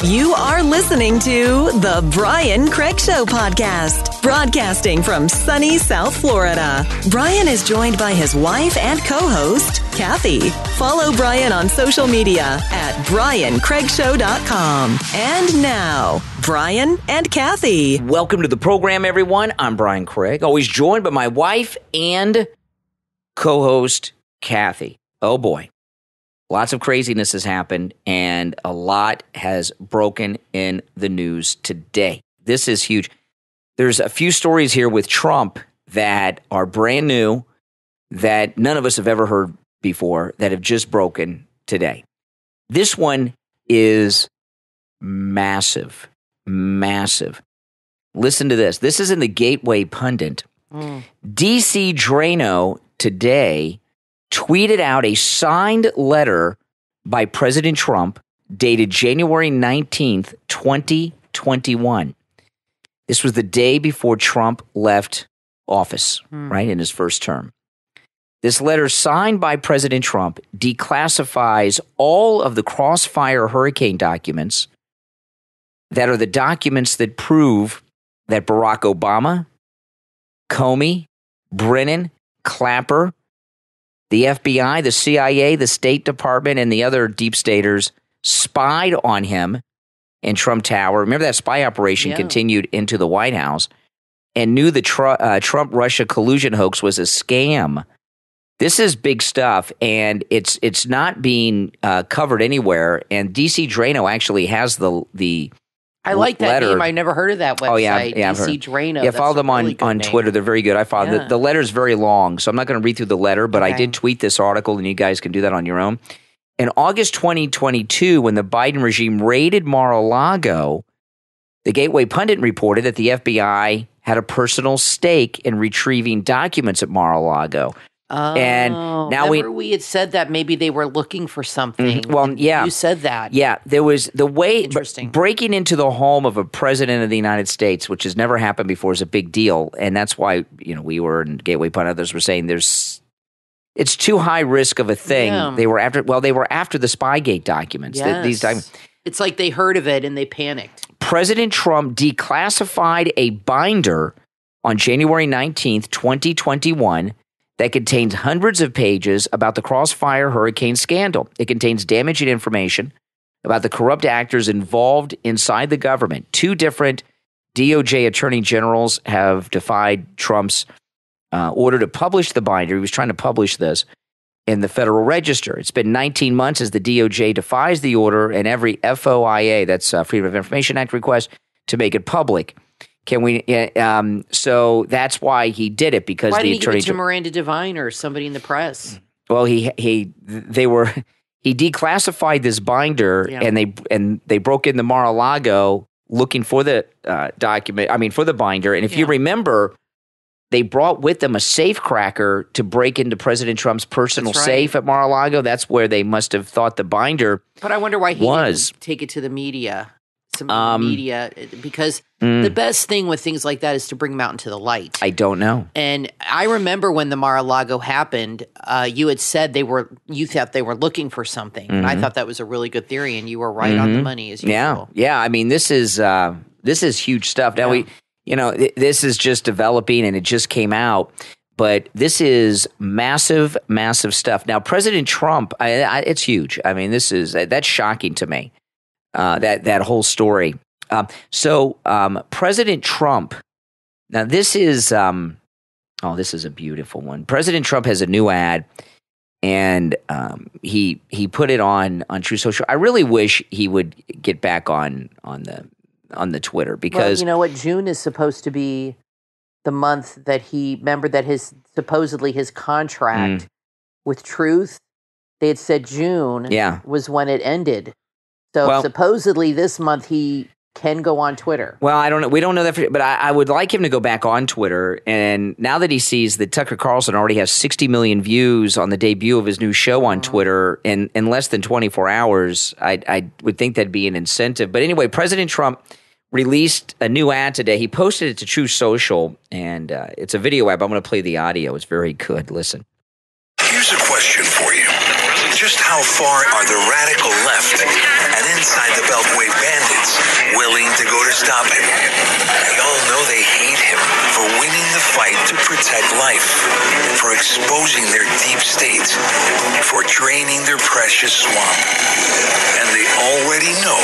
You are listening to The Brian Craig Show podcast, broadcasting from sunny South Florida. Brian is joined by his wife and co-host, Kathy. Follow Brian on social media at briancraigshow.com. And now, Brian and Kathy. Welcome to the program, everyone. I'm Brian Craig, always joined by my wife and co-host, Kathy. Oh, boy. Lots of craziness has happened, and a lot has broken in the news today. This is huge. There's a few stories here with Trump that are brand new, that none of us have ever heard before, that have just broken today. This one is massive, massive. Listen to this. This is in the Gateway Pundit. DC Drano today tweeted out a signed letter by President Trump dated January 19th, 2021. This was the day before Trump left office, right, in his first term. This letter signed by President Trump declassifies all of the Crossfire Hurricane documents that are the documents that prove that Barack Obama, Comey, Brennan, Clapper, the FBI, the CIA, the State Department, and the other deep staters spied on him in Trump Tower. Remember that spy operation continued into the White House and knew the Trump-Russia collusion hoax was a scam. This is big stuff, and it's not being covered anywhere. And DC Drano actually has the I like that letter. name. I never heard of that website. Oh, yeah, DC Drano. Yeah, follow them on Twitter. They're very good. I followed the letter is very long, so I'm not going to read through the letter, but I did tweet this article, and you guys can do that on your own. In August 2022, when the Biden regime raided Mar-a-Lago, the Gateway Pundit reported that the FBI had a personal stake in retrieving documents at Mar-a-Lago. And now we had said that maybe they were looking for something. Well, yeah. You said that. Yeah, there was the way Interesting. Breaking into the home of a president of the United States, which has never happened before, is a big deal. And that's why, we were in Gateway Pundit, others were saying it's too high risk of a thing. Yeah. They were after the Spygate documents. Yes. These documents. It's like they heard of it and they panicked. President Trump declassified a binder on January 19th, 2021 that contains hundreds of pages about the Crossfire Hurricane scandal. It contains damaging information about the corrupt actors involved inside the government. Two different DOJ attorney generals have defied Trump's order to publish the binder. He was trying to publish this in the Federal Register. It's been 19 months as the DOJ defies the order and every FOIA, that's Freedom of Information Act request, to make it public. So that's why he did it, because why the didn't he give attorney it to Miranda Devine or somebody in the press? Well, he declassified this binder, and they broke into Mar-a-Lago looking for the for the binder. And if you remember, they brought with them a safe cracker to break into President Trump's personal safe at Mar-a-Lago. That's where they must have thought the binder. But I wonder why he didn't take it to the media. Because the best thing with things like that is to bring them out into the light. I don't know. And I remember when the Mar-a-Lago happened, you had said you thought they were looking for something. And I thought that was a really good theory, and you were right on the money as usual. Yeah. I mean, this is huge stuff. Now this is just developing, and it just came out. But this is massive, massive stuff. Now, President Trump, it's huge. I mean, that's shocking to me. That whole story. President Trump. Now this is this is a beautiful one. President Trump has a new ad, and he put it on True Social. I really wish he would get back on the Twitter, because you know what, June is supposed to be the month that his contract with Truth. They had said June was when it ended. So supposedly this month he can go on Twitter. Well, I don't know. We don't know that, but I would like him to go back on Twitter. And now that he sees that Tucker Carlson already has 60 million views on the debut of his new show on Twitter in less than 24 hours, I would think that'd be an incentive. But anyway, President Trump released a new ad today. He posted it to True Social, and it's a video ad. I'm going to play the audio. It's very good. Listen. Here's a question for you. Just how far are the radical left and inside the Beltway bandits life, for exposing their deep state, for draining their precious swamp. And they already know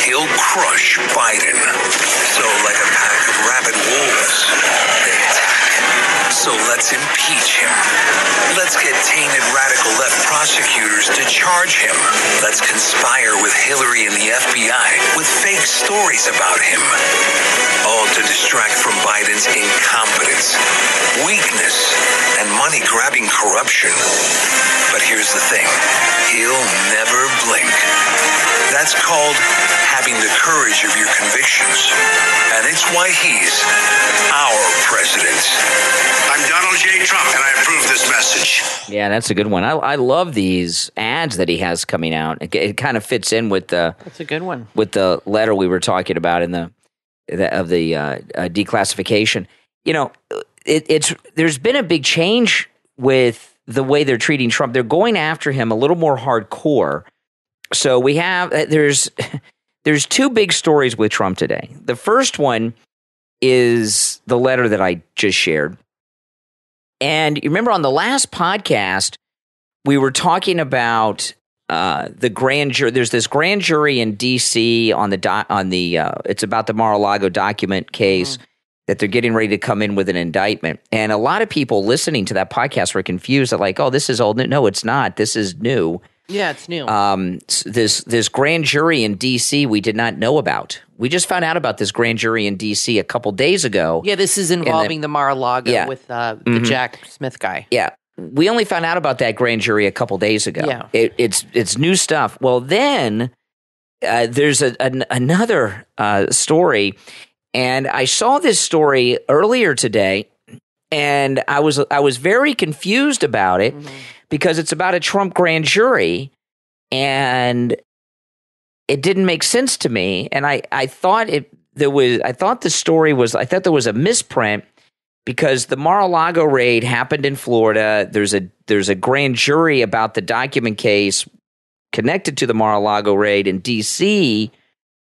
he'll crush Biden. So like a pack of rabid wolves, they attack. So let's impeach him. Let's get tainted radical left prosecutors to charge him. Let's conspire with Hillary and the FBI with fake stories about him. All to distract from Biden's incompetence, weakness, and money-grabbing corruption. But here's the thing. He'll never blink. That's called having the courage of your convictions. And it's why he's our president. I'm Donald J. Trump, and I approve this message. Yeah, that's a good one. I love these ads that he has coming out. It kind of fits in with the. That's a good one. With the letter we were talking about in the declassification. You know, there's been a big change with the way they're treating Trump. They're going after him a little more hardcore. So we have there's two big stories with Trump today. The first one is the letter that I just shared. And you remember on the last podcast, we were talking about the grand jury. There's this grand jury in D.C. on the it's about the Mar-a-Lago document case that they're getting ready to come in with an indictment. And a lot of people listening to that podcast were confused. They're like, "Oh, this is old." No, it's not. This is new. Yeah, it's new. This grand jury in D.C. we did not know about. We just found out about this grand jury in D.C. a couple days ago. Yeah, this is involving the Mar-a-Lago with the Jack Smith guy. Yeah. We only found out about that grand jury a couple days ago. Yeah. It's new stuff. Well, then there's another story, and I saw this story earlier today, and I was very confused about it because it's about a Trump grand jury, and it didn't make sense to me. And I thought there was a misprint. Because the Mar-a-Lago raid happened in Florida, there's a grand jury about the document case connected to the Mar-a-Lago raid in D.C.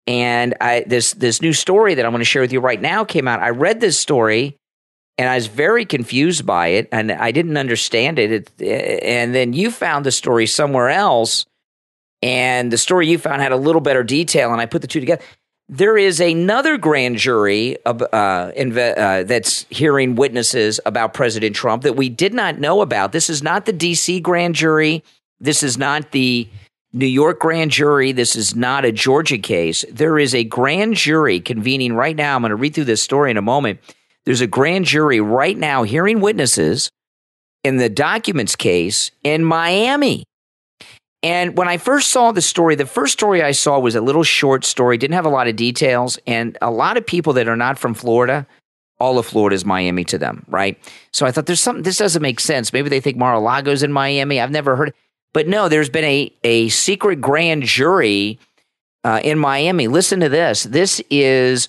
And this new story that I'm going to share with you right now came out. I read this story, and I was very confused by it, and I didn't understand it. And then you found the story somewhere else, and the story you found had a little better detail, and I put the two together. There is another grand jury that's hearing witnesses about President Trump that we did not know about. This is not the D.C. grand jury. This is not the New York grand jury. This is not a Georgia case. There is a grand jury convening right now. I'm going to read through this story in a moment. There's a grand jury right now hearing witnesses in the documents case in Miami. And when I first saw the first story I saw was a little short story, didn't have a lot of details, and a lot of people that are not from Florida, all of Florida is Miami to them, right? So I thought this doesn't make sense. Maybe they think Mar-a-Lago's in Miami. I've never heard, but no, there's been a secret grand jury in Miami. Listen to this. This is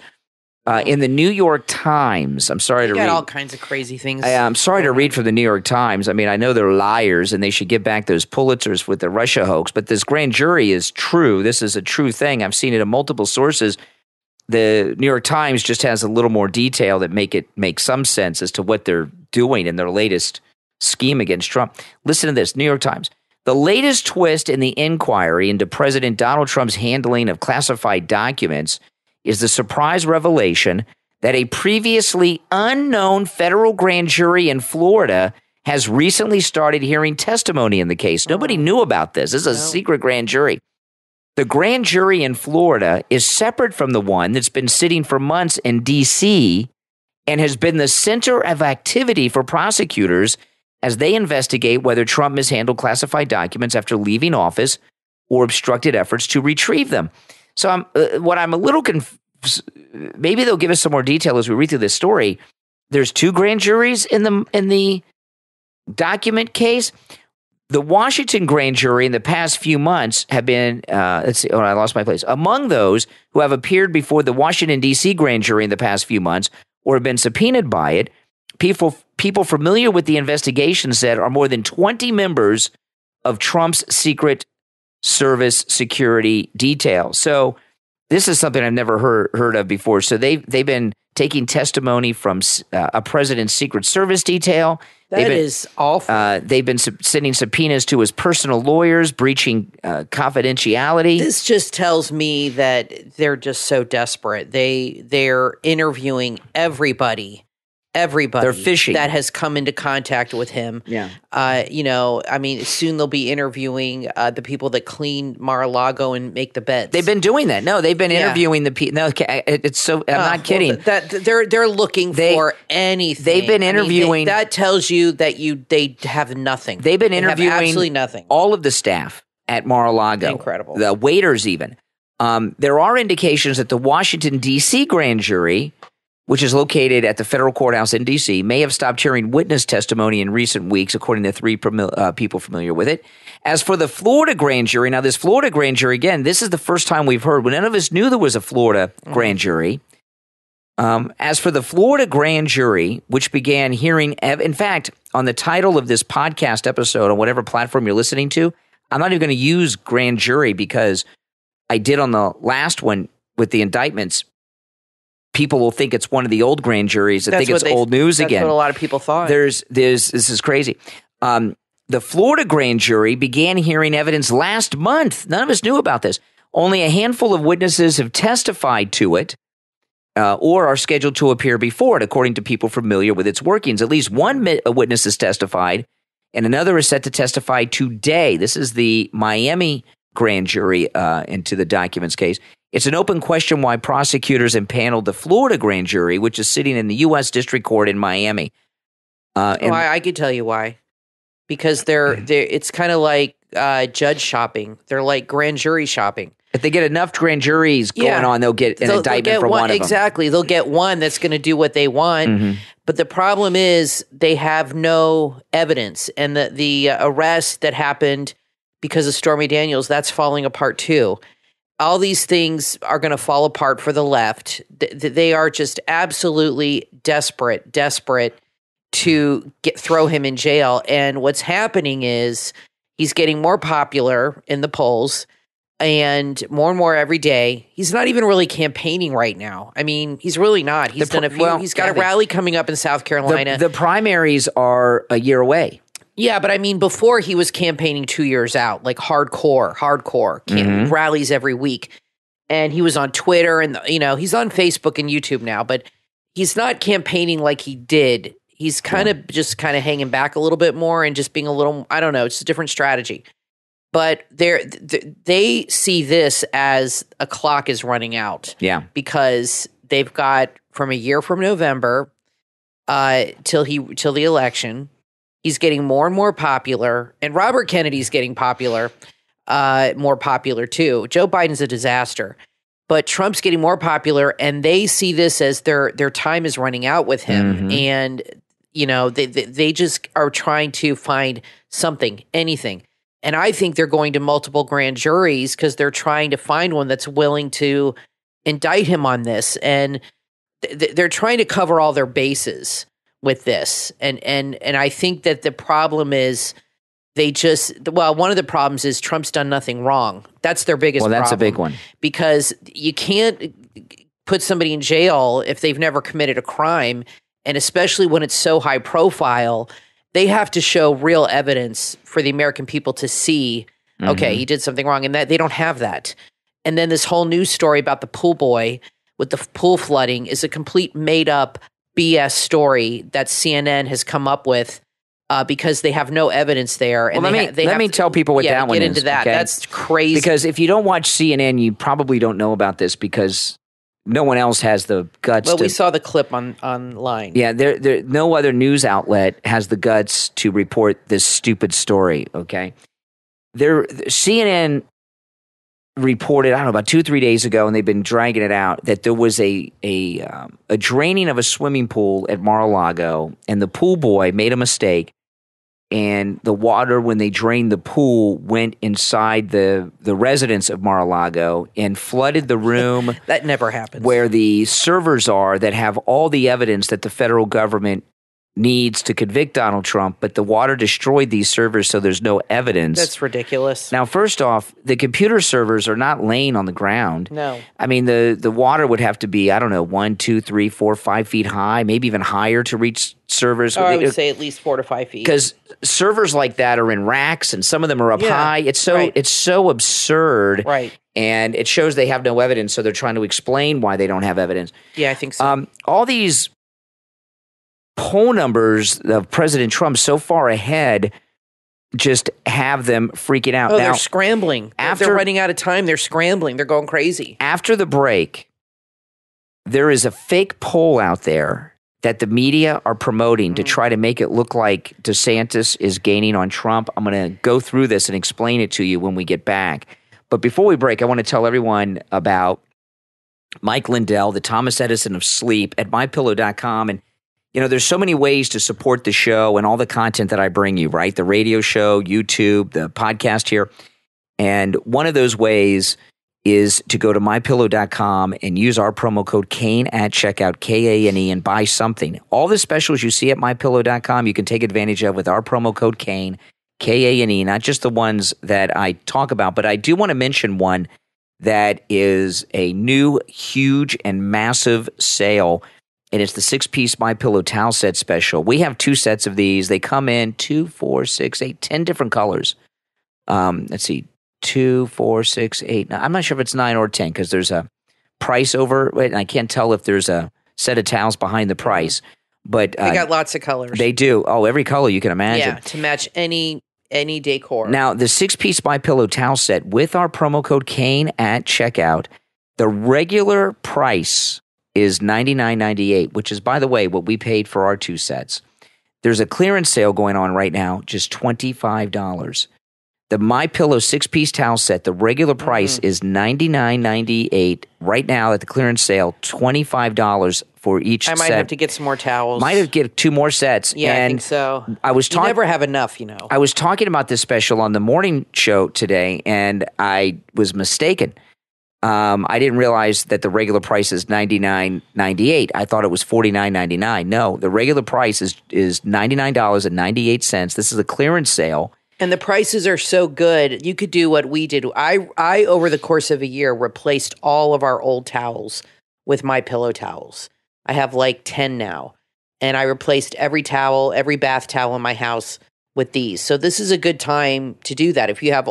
in the New York Times. I'm sorry to read. All kinds of crazy things. I'm sorry to read from the New York Times. I mean, I know they're liars and they should give back those Pulitzers with the Russia hoax, but this grand jury is true. This is a true thing. I've seen it in multiple sources. The New York Times just has a little more detail that make some sense as to what they're doing in their latest scheme against Trump. Listen to this, New York Times. The latest twist in the inquiry into President Donald Trump's handling of classified documents is the surprise revelation that a previously unknown federal grand jury in Florida has recently started hearing testimony in the case. Nobody knew about this. This is a secret grand jury. The grand jury in Florida is separate from the one that's been sitting for months in D.C. and has been the center of activity for prosecutors as they investigate whether Trump mishandled classified documents after leaving office or obstructed efforts to retrieve them. So I'm a little confused. Maybe they'll give us some more detail as we read through this story. There's two grand juries in the document case. The Washington grand jury in the past few months have been, let's see, I lost my place. Among those who have appeared before the Washington, D.C. grand jury in the past few months or have been subpoenaed by it, people familiar with the investigation said are more than 20 members of Trump's Secret Service security detail. So this is something I've never heard of before. So they've been taking testimony from a president's Secret Service detail. That is awful. They've been sending subpoenas to his personal lawyers, breaching confidentiality. This just tells me that they're just so desperate. They're interviewing everybody They're fishing. that has come into contact with him. Yeah. Soon they'll be interviewing the people that clean Mar-a-Lago and make the beds. They've been doing that. No, they've been interviewing the people. No, it's so. I'm not kidding. They're looking for anything. They've been interviewing. That tells you that they have nothing. They've been interviewing absolutely nothing. All of the staff at Mar-a-Lago. Incredible. The waiters even. There are indications that the Washington, D.C. grand jury, which is located at the federal courthouse in D.C., may have stopped hearing witness testimony in recent weeks, according to three people familiar with it. As for the Florida grand jury, now this Florida grand jury, again, this is the first time we've heard. None of us knew there was a Florida grand jury. As for the Florida grand jury, which began hearing, in fact, on the title of this podcast episode on whatever platform you're listening to, I'm not even going to use grand jury because I did on the last one with the indictments. People will think it's one of the old grand juries. I think it's old news again. That's what a lot of people thought. This is crazy. The Florida grand jury began hearing evidence last month. None of us knew about this. Only a handful of witnesses have testified to it or are scheduled to appear before it, according to people familiar with its workings. At least one witness has testified, and another is set to testify today. This is the Miami grand jury into the documents case. It's an open question why prosecutors impaneled the Florida grand jury, which is sitting in the U.S. District Court in Miami. I could tell you why. Because it's kind of like judge shopping. They're like grand jury shopping. If they get enough grand juries going on, they'll get an indictment for one of them. Exactly. They'll get one that's going to do what they want. Mm-hmm. But the problem is they have no evidence. And the arrest that happened because of Stormy Daniels, that's falling apart too. All these things are going to fall apart for the left. They are just absolutely desperate to throw him in jail. And what's happening is he's getting more popular in the polls and more every day. He's not even really campaigning right now. I mean, he's really not. He's done a few. He's got a rally coming up in South Carolina. The primaries are a year away. Yeah, but I mean, before he was campaigning 2 years out, like hardcore rallies every week. And he was on Twitter and, he's on Facebook and YouTube now, but he's not campaigning like he did. He's kind of hanging back a little bit more and just being a little, I don't know, it's a different strategy. But they see this as a clock is running out. Yeah. Because they've got from a year from November till the election. He's getting more and more popular, and Robert Kennedy's getting more popular too. Joe Biden's a disaster, but Trump's getting more popular, and they see this as their time is running out with him, mm-hmm. and they just are trying to find something, anything. And I think they're going to multiple grand juries because they're trying to find one that's willing to indict him on this, and they're trying to cover all their bases with this. And I think that the problem is one of the problems is Trump's done nothing wrong. That's their biggest problem. Well, that's a big one. Because you can't put somebody in jail if they've never committed a crime, and especially when it's so high profile, they have to show real evidence for the American people to see, okay, he did something wrong, and that they don't have that. And then this whole news story about the pool boy with the pool flooding is a complete made-up BS story that CNN has come up with because they have no evidence there. And well, let me tell people what that one is. Get into that. Okay? That's crazy. Because if you don't watch CNN, you probably don't know about this because no one else has the guts. Well, we saw the clip online. Yeah, no other news outlet has the guts to report this stupid story. Okay, CNN reported, I don't know, about 2-3 days ago, and they've been dragging it out, that there was a draining of a swimming pool at Mar-a-Lago, and the pool boy made a mistake, and the water, when they drained the pool, went inside the residence of Mar-a-Lago and flooded the room. That never happens. Where the servers are that have all the evidence that the federal government needs to convict Donald Trump, but the water destroyed these servers, so there's no evidence. That's ridiculous. Now, first off, the computer servers are not laying on the ground. No. I mean, the water would have to be, 1, 2, 3, 4, 5 feet high, maybe even higher to reach servers. I would say at least 4 to 5 feet. Because servers like that are in racks, and some of them are up high. It's so absurd. Right. And it shows they have no evidence, so they're trying to explain why they don't have evidence. Yeah, I think so. All these poll numbers of President Trump so far ahead just have them freaking out. Oh, now, they're scrambling. They're running out of time. They're scrambling. They're going crazy. After the break, there is a fake poll out there that the media are promoting to try to make it look like DeSantis is gaining on Trump. I'm going to go through this and explain it to you when we get back. But before we break, I want to tell everyone about Mike Lindell, the Thomas Edison of sleep, at MyPillow.com. And there's so many ways to support the show and all the content that I bring you, right? The radio show, YouTube, the podcast here. And one of those ways is to go to MyPillow.com and use our promo code Kane at checkout, Kane, and buy something. All the specials you see at MyPillow.com, you can take advantage of with our promo code Kane, Kane, not just the ones that I talk about, but I do want to mention one that is a new, huge, and massive sale. And it's the 6-piece MyPillow towel set special. We have 2 sets of these. They come in 2, 4, 6, 8, 10 different colors. Let's see, 2, 4, 6, 8. Now, I'm not sure if it's 9 or 10 because there's a price over it, and I can't tell if there's a set of towels behind the price. But they got lots of colors. They do. Oh, every color you can imagine. Yeah, to match any decor. Now, the 6-piece MyPillow towel set with our promo code Kane at checkout, the regular price is $99.98, which is, by the way, what we paid for our 2 sets. There's a clearance sale going on right now, just $25. The MyPillow 6-piece towel set, the regular price is $99.98. Right now at the clearance sale, $25 for each set. I might have to get some more towels. Might have to get 2 more sets. Yeah, and I think so. You never have enough, I was talking about this special on the morning show today, and I was mistaken. I didn't realize that the regular price is $99.98. I thought it was $49.99. No, the regular price is $99.98. This is a clearance sale. And the prices are so good. You could do what we did. I over the course of a year, replaced all of our old towels with MyPillow towels. I have like 10 now. And I replaced every every bath towel in my house with these. So this is a good time to do that. If you have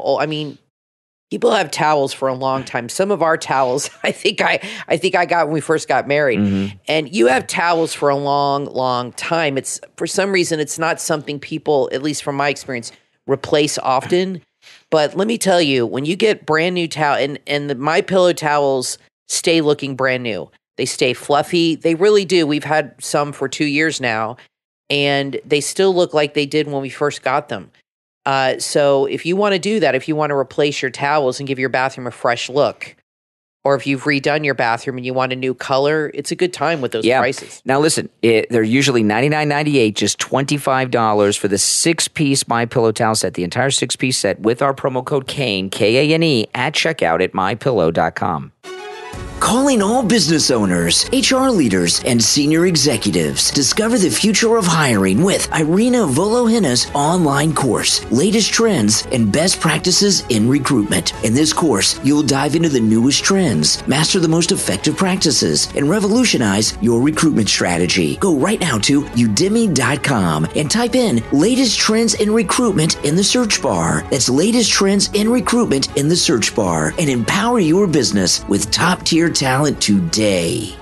people have towels for a long time. Some of our towels, I think I got when we first got married. And you have towels for a long, long time. It's for some reason it's not something people, at least from my experience, replace often. But let me tell you, when you get brand new towel, and the MyPillow towels stay looking brand new. They stay fluffy. They really do. We've had some for 2 years now, and they still look like they did when we first got them. So if you want to do that, if you want to replace your towels and give your bathroom a fresh look, or if you've redone your bathroom and you want a new color, it's a good time with those prices. Now listen, they're usually $99.98, just $25 for the 6-piece MyPillow towel set, the entire 6-piece set with our promo code Kane, Kane, at checkout at MyPillow.com. Calling all business owners, HR leaders, and senior executives. Discover the future of hiring with Irina Volohina's online course, Latest Trends and Best Practices in Recruitment. In this course, you'll dive into the newest trends, master the most effective practices, and revolutionize your recruitment strategy. Go right now to Udemy.com and type in Latest Trends in Recruitment in the search bar. That's Latest Trends in Recruitment in the search bar, and empower your business with top-tier talent today.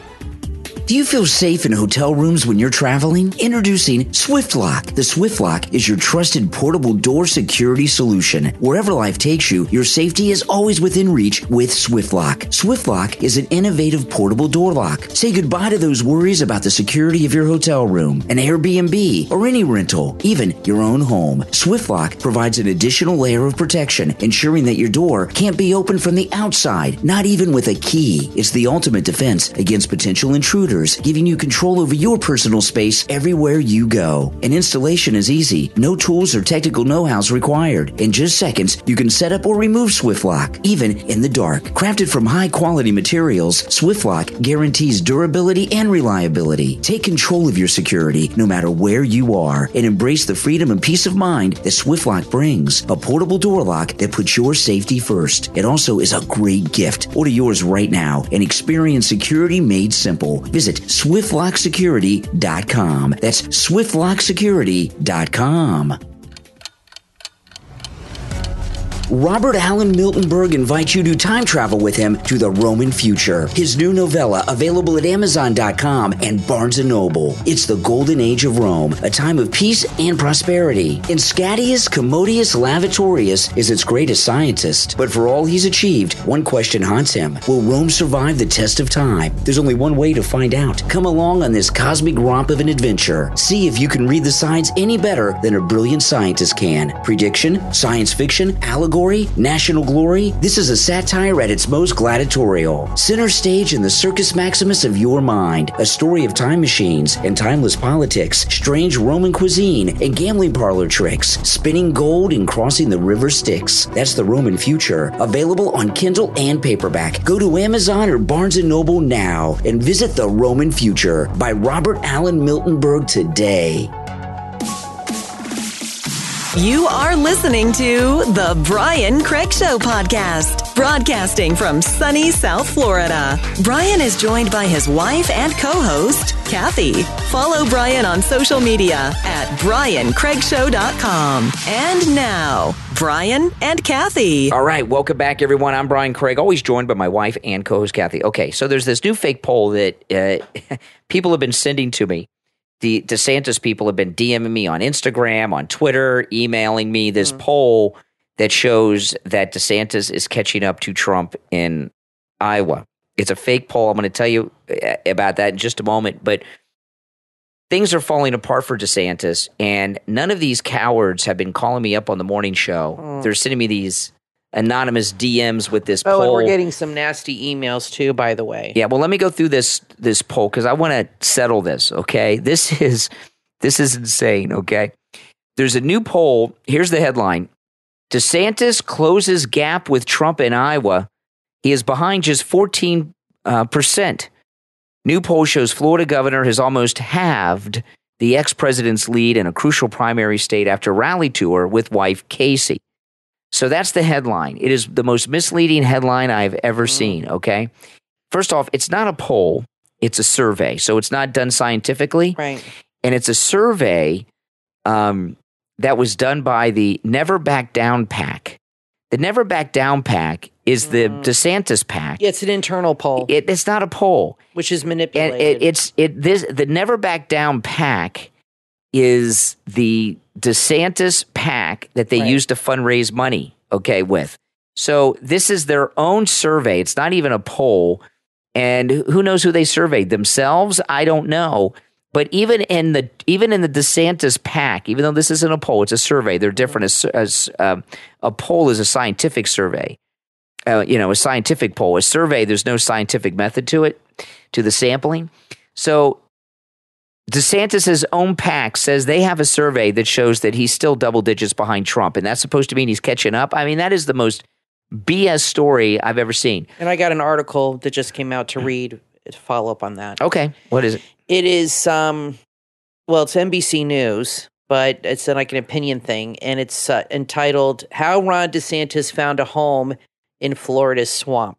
Do you feel safe in hotel rooms when you're traveling? Introducing SwiftLock. The SwiftLock is your trusted portable door security solution. Wherever life takes you, your safety is always within reach with SwiftLock. SwiftLock is an innovative portable door lock. Say goodbye to those worries about the security of your hotel room, an Airbnb, or any rental, even your own home. SwiftLock provides an additional layer of protection, ensuring that your door can't be opened from the outside, not even with a key. It's the ultimate defense against potential intruders. computers, giving you control over your personal space everywhere you go. And installation is easy. No tools or technical know-hows required. In just seconds, you can set up or remove SwiftLock, even in the dark. Crafted from high-quality materials, SwiftLock guarantees durability and reliability. Take control of your security no matter where you are and embrace the freedom and peace of mind that SwiftLock brings. A portable door lock that puts your safety first. It also is a great gift. Order yours right now and experience security made simple. Visit SwiftLockSecurity.com. That's SwiftLockSecurity.com. Robert Allen Miltenberg invites you to time travel with him to the Roman future. His new novella, available at Amazon.com and Barnes & Noble. It's the golden age of Rome, a time of peace and prosperity. And Scadius Commodius Lavatorius is its greatest scientist. But for all he's achieved, one question haunts him. Will Rome survive the test of time? There's only one way to find out. Come along on this cosmic romp of an adventure. See if you can read the signs any better than a brilliant scientist can. Prediction, science fiction, allegory, national glory. This is a satire at its most gladiatorial. Center stage in the Circus Maximus of your mind. A story of time machines and timeless politics, strange Roman cuisine and gambling parlor tricks, spinning gold and crossing the river Styx. That's the Roman future. Available on Kindle and paperback. Go to Amazon or Barnes & Noble now and visit The Roman Future by Robert Allen Miltenberg today. You are listening to The Brian Craig Show podcast, broadcasting from sunny South Florida. Brian is joined by his wife and co-host, Kathy. Follow Brian on social media at BrianCraigShow.com. And now, Brian and Kathy. All right, welcome back, everyone. I'm Brian Craig, always joined by my wife and co-host, Kathy. Okay, so there's this new fake poll that people have been sending to me. The DeSantis people have been DMing me on Instagram, on Twitter, emailing me this poll that shows that DeSantis is catching up to Trump in Iowa. It's a fake poll. I'm going to tell you about that in just a moment. But things are falling apart for DeSantis, and none of these cowards have been calling me up on the morning show. They're sending me these anonymous DMs with this poll. And we're getting some nasty emails too, by the way. Yeah, well, let me go through this poll because I want to settle this, okay? This is insane, okay? There's a new poll. Here's the headline. DeSantis closes gap with Trump in Iowa. He is behind just 14%. New poll shows Florida governor has almost halved the ex-president's lead in a crucial primary state after rally tour with wife Casey. So that's the headline. It is the most misleading headline I've ever seen, okay? First off, it's not a poll. It's a survey. So it's not done scientifically. Right. And it's a survey that was done by the Never Back Down PAC. The Never Back Down PAC is the DeSantis PAC. Yeah, it's an internal poll. It's not a poll. Which is manipulated. The Never Back Down PAC is the DeSantis PAC that they use to fundraise money, okay, with. So this is their own survey. It's not even a poll. And who knows who they surveyed? Themselves? I don't know. But even in the DeSantis PAC, even though this isn't a poll, it's a survey. They're different. As a poll is a scientific survey. A scientific poll. A survey, there's no scientific method to it, to the sampling. So DeSantis' own PAC says they have a survey that shows that he's still double digits behind Trump, and that's supposed to mean he's catching up. I mean, that is the most BS story I've ever seen. And I got an article that just came out to read to follow up on that. Okay. What is it? It is, it's NBC News, but it's like an opinion thing, and it's entitled, How Ron DeSantis Found a Home in Florida's Swamp.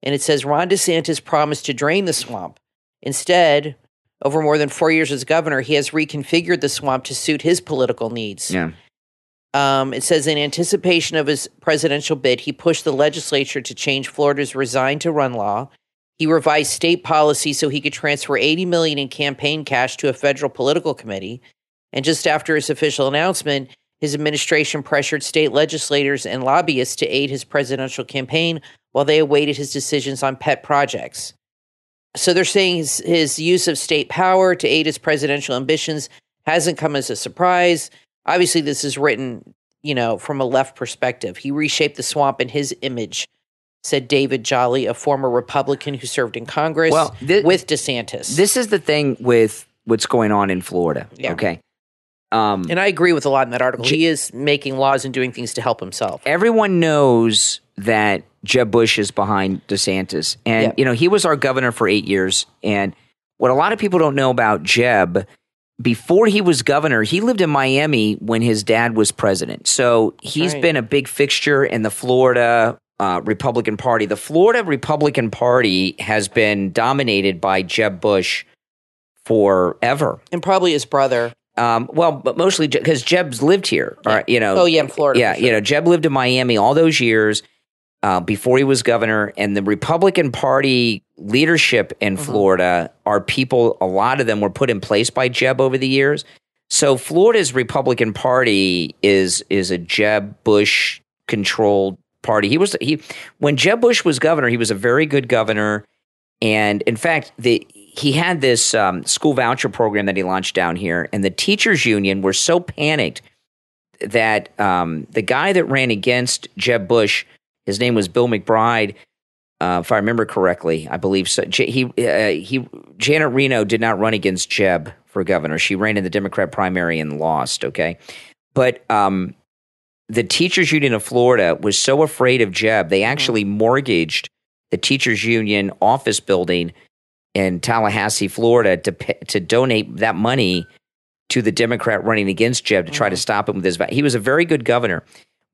And it says, Ron DeSantis promised to drain the swamp. Instead, over more than 4 years as governor, he has reconfigured the swamp to suit his political needs. Yeah. It says, in anticipation of his presidential bid, he pushed the legislature to change Florida's resign to run law. He revised state policy so he could transfer $80 million in campaign cash to a federal political committee. And just after his official announcement, his administration pressured state legislators and lobbyists to aid his presidential campaign while they awaited his decisions on pet projects. So they're saying his use of state power to aid his presidential ambitions hasn't come as a surprise. Obviously, this is written, from a left perspective. He reshaped the swamp in his image, said David Jolly, a former Republican who served in Congress with DeSantis. This is the thing with what's going on in Florida, okay? And I agree with a lot in that article. He is making laws and doing things to help himself. Everyone knows that Jeb Bush is behind DeSantis. And, he was our governor for 8 years. And what a lot of people don't know about Jeb, before he was governor, he lived in Miami when his dad was president. So he's been a big fixture in the Florida Republican Party. The Florida Republican Party has been dominated by Jeb Bush forever. And probably his brother. But mostly because Jeb's lived here. Yeah. In Florida. Yeah, sure. Jeb lived in Miami all those years before he was governor. And the Republican Party leadership in Florida are people, a lot of them were put in place by Jeb over the years. So Florida's Republican Party is a Jeb Bush controlled party. When Jeb Bush was governor, he was a very good governor. And in fact, he had this school voucher program that he launched down here, and the teachers union were so panicked that the guy that ran against Jeb Bush, his name was Bill McBride, if I remember correctly, I believe so. Janet Reno did not run against Jeb for governor. She ran in the Democrat primary and lost. Okay, but the teachers union of Florida was so afraid of Jeb, they actually mortgaged the teachers union office building in Tallahassee, Florida, to donate that money to the Democrat running against Jeb to try to stop him with his. He was a very good governor,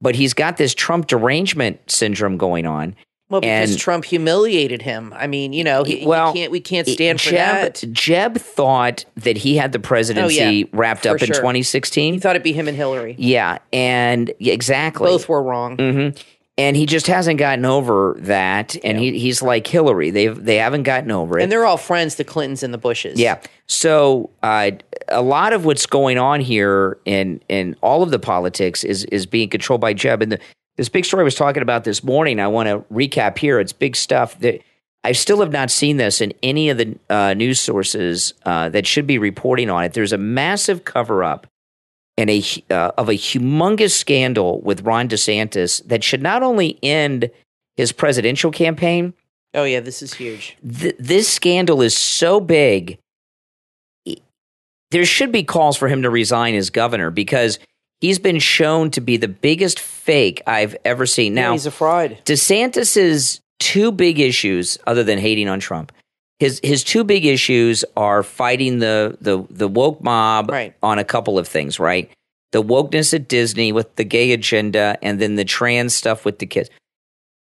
but he's got this Trump derangement syndrome going on. Well, because Trump humiliated him. I mean, we can't stand for that. Jeb thought that he had the presidency wrapped up in 2016. He thought it'd be him and Hillary. Yeah, and exactly. Both were wrong. Mm-hmm. And he just hasn't gotten over that. And he's like Hillary. They haven't gotten over it. And they're all friends, the Clintons and the Bushes. Yeah. So a lot of what's going on here in all of the politics is being controlled by Jeb. And this big story I was talking about this morning, I want to recap here. It's big stuff. I still have not seen this in any of the news sources that should be reporting on it. There's a massive cover-up and of a humongous scandal with Ron DeSantis that should not only end his presidential campaign. Oh, yeah, this is huge. This scandal is so big, there should be calls for him to resign as governor because he's been shown to be the biggest fake I've ever seen. Now, he's a fraud. DeSantis's two big issues, other than hating on Trump, his two big issues are fighting the woke mob on a couple of things, right? The wokeness at Disney with the gay agenda and then the trans stuff with the kids.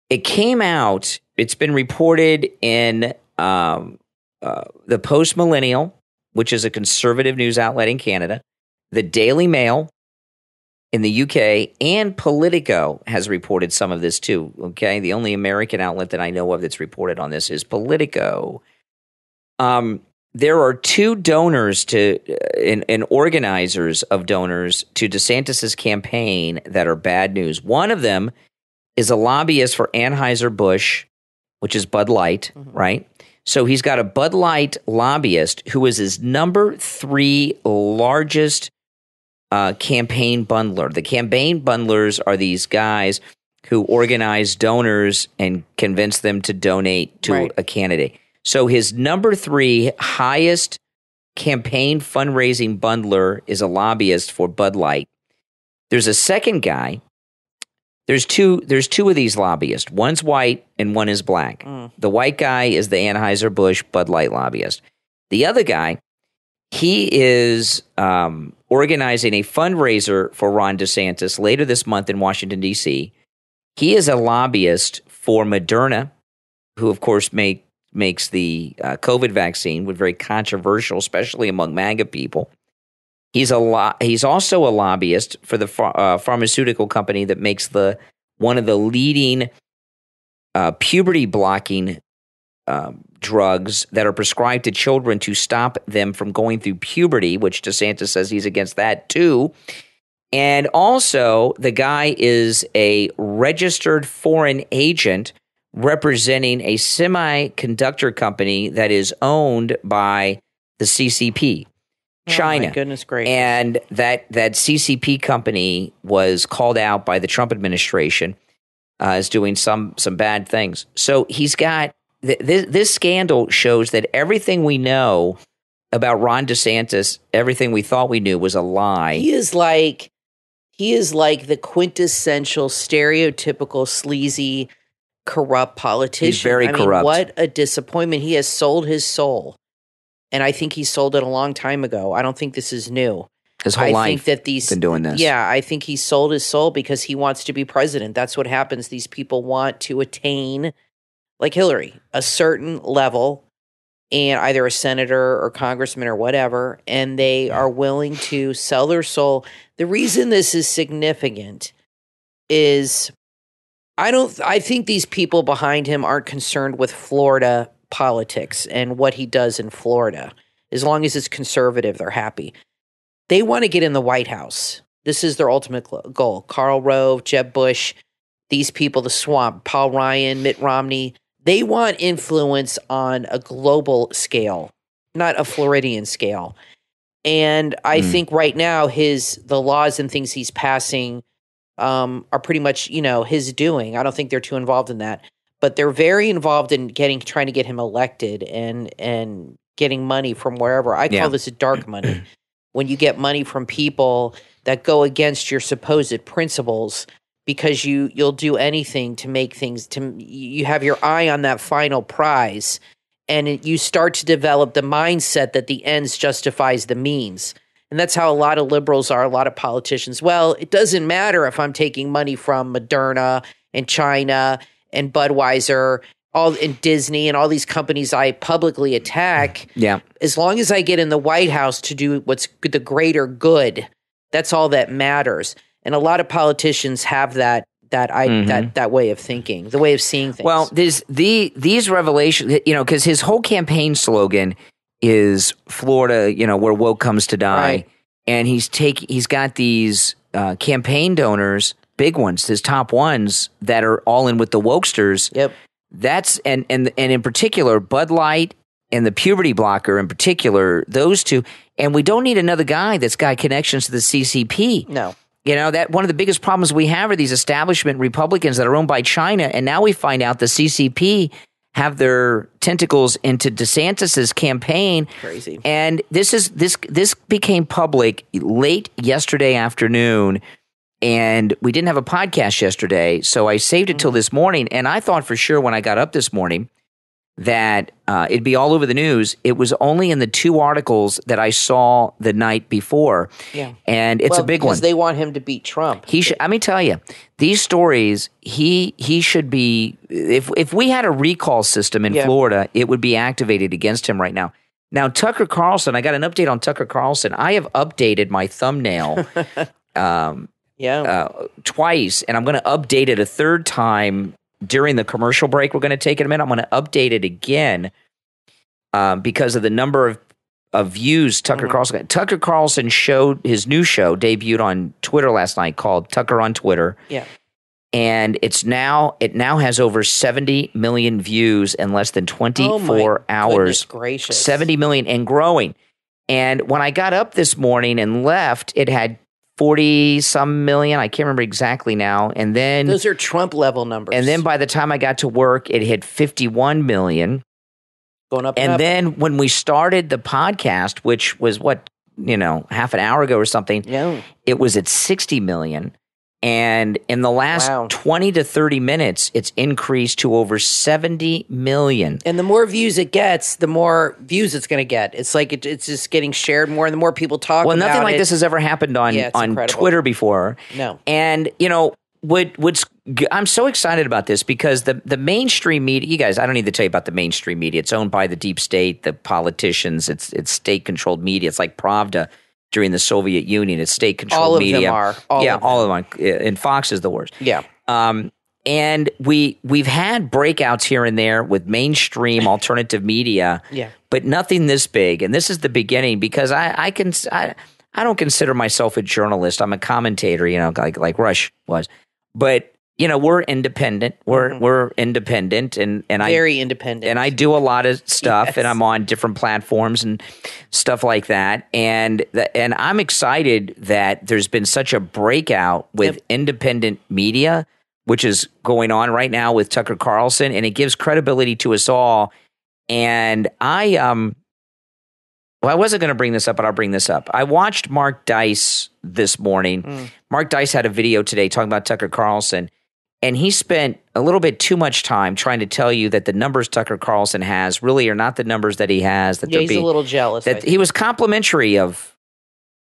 It came out, it's been reported in the Post Millennial, which is a conservative news outlet in Canada, the Daily Mail in the UK, and Politico has reported some of this too, okay? The only American outlet that I know of that's reported on this is Politico. There are two donors and organizers of donors to DeSantis's campaign that are bad news. One of them is a lobbyist for Anheuser-Busch, which is Bud Light, right? So he's got a Bud Light lobbyist who is his number 3 largest campaign bundler. The campaign bundlers are these guys who organize donors and convince them to donate to a candidate. So his number 3 highest campaign fundraising bundler is a lobbyist for Bud Light. There's a second guy. There's two of these lobbyists. One's white and one is black. The white guy is the Anheuser-Busch Bud Light lobbyist. The other guy, he is organizing a fundraiser for Ron DeSantis later this month in Washington, D.C. He is a lobbyist for Moderna, who, of course, makes the COVID vaccine, which very controversial, especially among MAGA people. He's also a lobbyist for the pharmaceutical company that makes one of the leading puberty blocking drugs that are prescribed to children to stop them from going through puberty, which DeSantis says he's against that too. And also, the guy is a registered foreign agent representing a semiconductor company that is owned by the CCP, China. Oh, my goodness gracious. And that CCP company was called out by the Trump administration is doing some bad things. So he's got this scandal shows that everything we know about Ron DeSantis, everything we thought we knew, was a lie. He is like the quintessential stereotypical sleazy corrupt politician. He's very corrupt. What a disappointment. He has sold his soul. And I think he sold it a long time ago. I don't think this is new. His whole life been doing this. Yeah, I think he sold his soul because he wants to be president. That's what happens. These people want to attain, like Hillary, a certain level, and either a senator or congressman or whatever, and they are willing to sell their soul. The reason this is significant is I think these people behind him aren't concerned with Florida politics and what he does in Florida. As long as it's conservative, they're happy. They want to get in the White House. This is their ultimate goal. Karl Rove, Jeb Bush, these people, the swamp, Paul Ryan, Mitt Romney, they want influence on a global scale, not a Floridian scale. And I think right now the laws and things he's passing are pretty much, his doing. I don't think they're too involved in that. But they're very involved in trying to get him elected and getting money from wherever. I call this dark money. When you get money from people that go against your supposed principles because you'll do anything to make things, you have your eye on that final prize, and you start to develop the mindset that the ends justifies the means. And that's how a lot of liberals are, a lot of politicians. Well, it doesn't matter if I'm taking money from Moderna and China and Budweiser, and Disney and all these companies I publicly attack. Yeah. As long as I get in the White House to do what's the greater good, that's all that matters. And a lot of politicians have that way of thinking, the way of seeing things. Well, these revelations, because his whole campaign slogan is Florida, where woke comes to die. Right. And he's got these campaign donors, big ones, his top ones that are all in with the wokesters. Yep. That's and in particular Bud Light and the puberty blocker in particular, those two. And we don't need another guy that's got connections to the CCP. No. That one of the biggest problems we have are these establishment Republicans that are owned by China, and now we find out the CCP have their tentacles into DeSantis's campaign. Crazy. And this became public late yesterday afternoon. And we didn't have a podcast yesterday, so I saved it till this morning. And I thought for sure when I got up this morning that it'd be all over the news. It was only in the 2 articles that I saw the night before. Yeah. And it's a big one. Because they want him to beat Trump. Let me tell you, these stories, he should be, if we had a recall system in Florida, it would be activated against him right now. Now, Tucker Carlson, I got an update on Tucker Carlson. I have updated my thumbnail. Twice, and I'm going to update it a third time during the commercial break we're going to take in a minute. I'm going to update it again because of the number of views Tucker Carlson got. Tucker Carlson showed his new show, debuted on Twitter last night, called Tucker on Twitter. Yeah. And it now has over 70 million views in less than 24 hours. Goodness gracious. 70 million and growing. And when I got up this morning and left, it had 40-some million. I can't remember exactly now. And then those are Trump level numbers. And then by the time I got to work, it hit 51 million. Going up. And then when we started the podcast, which was half an hour ago or something, it was at 60 million. And in the last 20 to 30 minutes, it's increased to over 70 million. And the more views it gets, the more views it's going to get. It's like it's just getting shared more, and the more people talk about it. Well, nothing like this has ever happened on Twitter before. No. And, I'm so excited about this because the mainstream media, you guys, I don't need to tell you about the mainstream media. It's owned by the deep state, the politicians. It's state-controlled media. It's like Pravda during the Soviet Union. It's state-controlled media. All of them are. All of them are. And Fox is the worst. Yeah. And we've had breakouts here and there with mainstream alternative media, but nothing this big. And this is the beginning because I don't consider myself a journalist. I'm a commentator, like Rush was. But we're independent. We're independent, and very independent. And I do a lot of stuff, and I'm on different platforms and stuff like that. And I'm excited that there's been such a breakout with independent media which is going on right now with Tucker Carlson, and it gives credibility to us all. And I wasn't going to bring this up, but I'll bring this up. I watched Mark Dice this morning. Mark Dice had a video today talking about Tucker Carlson, and he spent a little bit too much time trying to tell you that the numbers Tucker Carlson has really are not the numbers that he has. That he's a little jealous. That he was complimentary of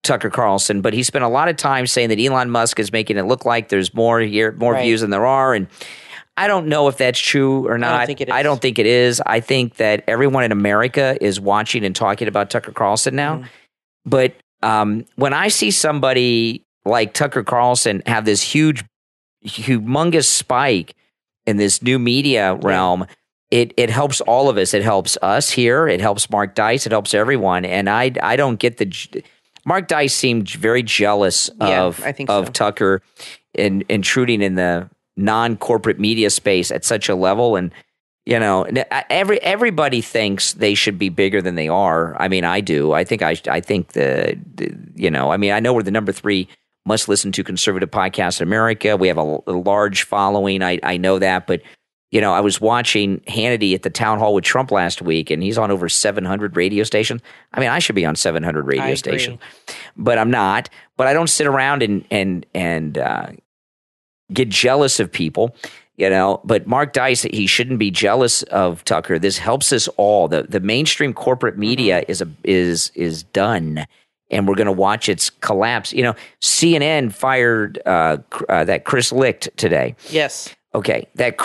Tucker Carlson, but he spent a lot of time saying that Elon Musk is making it look like there's more views than there are, and I don't know if that's true or not. I don't think it is. I think that everyone in America is watching and talking about Tucker Carlson now. But when I see somebody like Tucker Carlson have this humongous spike in this new media realm, it helps all of us. It helps us here. It helps Mark Dice. It helps everyone. And I don't get Mark Dice seemed very jealous of Tucker intruding in the non-corporate media space at such a level. And, everybody thinks they should be bigger than they are. I mean, I do. I think I know we're the number 3 must listen to conservative podcast in America. We have a large following. I know that, but I was watching Hannity at the town hall with Trump last week, and he's on over 700 radio stations. I mean, I should be on 700 radio stations, but I'm not. But I don't sit around and get jealous of people, But Mark Dice, he shouldn't be jealous of Tucker. This helps us all. The mainstream corporate media is done, and we're going to watch its collapse. CNN fired that Chris Licht today. Yes. Okay, that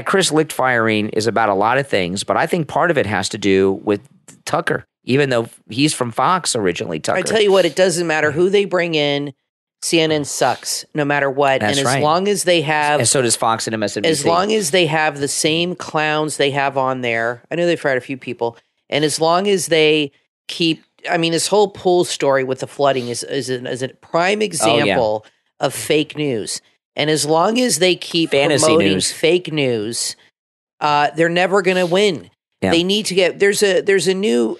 Chris Licht firing is about a lot of things, but I think part of it has to do with Tucker, even though he's from Fox originally. Tucker. I tell you what, it doesn't matter who they bring in. CNN sucks no matter what. That's and as long as they have... And so does Fox and MSNBC. As long as they have the same clowns they have on there. I know they fired a few people. And as long as they keep... I mean, this whole pool story with the flooding is a prime example of fake news. And as long as they keep promoting fake news, they're never going to win. Yeah. They need to get... There's a new...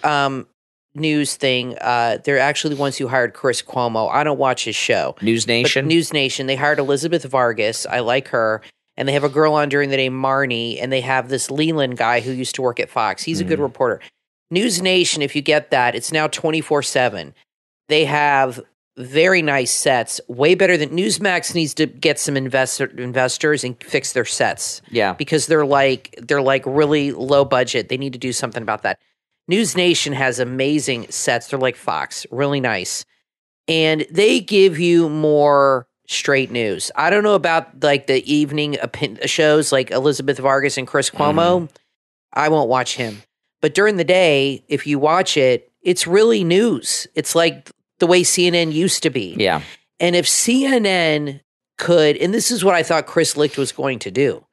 news thing. They're actually the ones who hired Chris Cuomo. I don't watch his show. News Nation? News Nation. They hired Elizabeth Vargas. I like her. And they have a girl on during the day, Marnie. And they have this Leland guy who used to work at Fox. He's a good reporter. News Nation, if you get that, it's now 24/7. They have very nice sets. Way better than... Newsmax needs to get some investors and fix their sets. Yeah. Because they're like really low budget. They need to do something about that. News Nation has amazing sets. They're like Fox, really nice. And they give you more straight news. I don't know about like the evening shows like Elizabeth Vargas and Chris Cuomo. I won't watch him. But during the day, if you watch it, it's really news. It's like the way CNN used to be. Yeah. And if CNN could, and this is what I thought Chris Licht was going to do,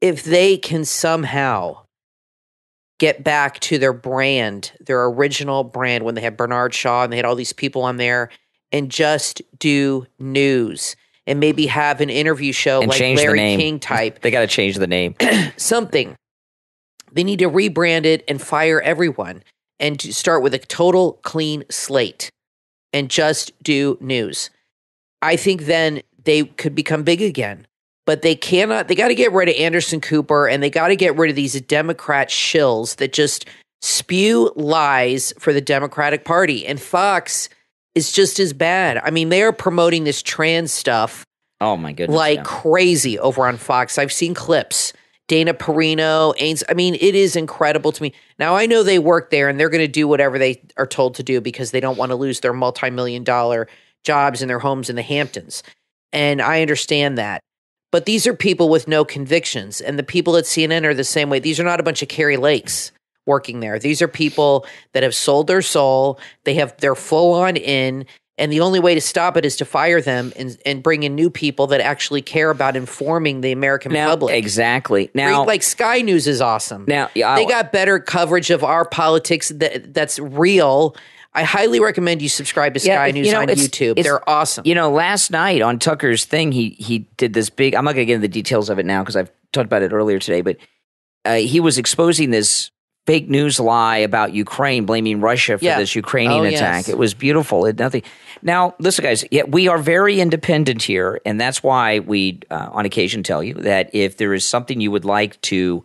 if they can somehow get back to their brand, their original brand, when they had Bernard Shaw and they had all these people on there, and just do news and maybe have an interview show and like Larry King type. They got to change the name. Something. They need to rebrand it and fire everyone and to start with a total clean slate and just do news. I think then they could become big again. But they cannot, they got to get rid of Anderson Cooper, and they got to get rid of these Democrat shills that just spew lies for the Democratic Party. And Fox is just as bad. I mean, they are promoting this trans stuff. Oh my goodness. Like crazy over on Fox. I've seen clips. Dana Perino, Ains. I mean, it is incredible to me. Now, I know they work there and they're going to do whatever they are told to do because they don't want to lose their multi-million-dollar jobs in their homes in the Hamptons. And I understand that. But these are people with no convictions, and the people at CNN are the same way. These are not a bunch of Carrie Lakes working there. These are people that have sold their soul. They're full on in, and the only way to stop it is to fire them and bring in new people that actually care about informing the American public. Exactly. Now, like Sky News is awesome. Now, they got better coverage of our politics that's real. I highly recommend you subscribe to Sky News on YouTube. They're awesome. Last night on Tucker's thing, he did this big, I'm not going to get into the details of it now because I've talked about it earlier today, but he was exposing this fake news lie about Ukraine, blaming Russia for this Ukrainian attack. Yes. It was beautiful. Now, listen, guys, we are very independent here, and that's why we, on occasion, tell you that if there is something you would like to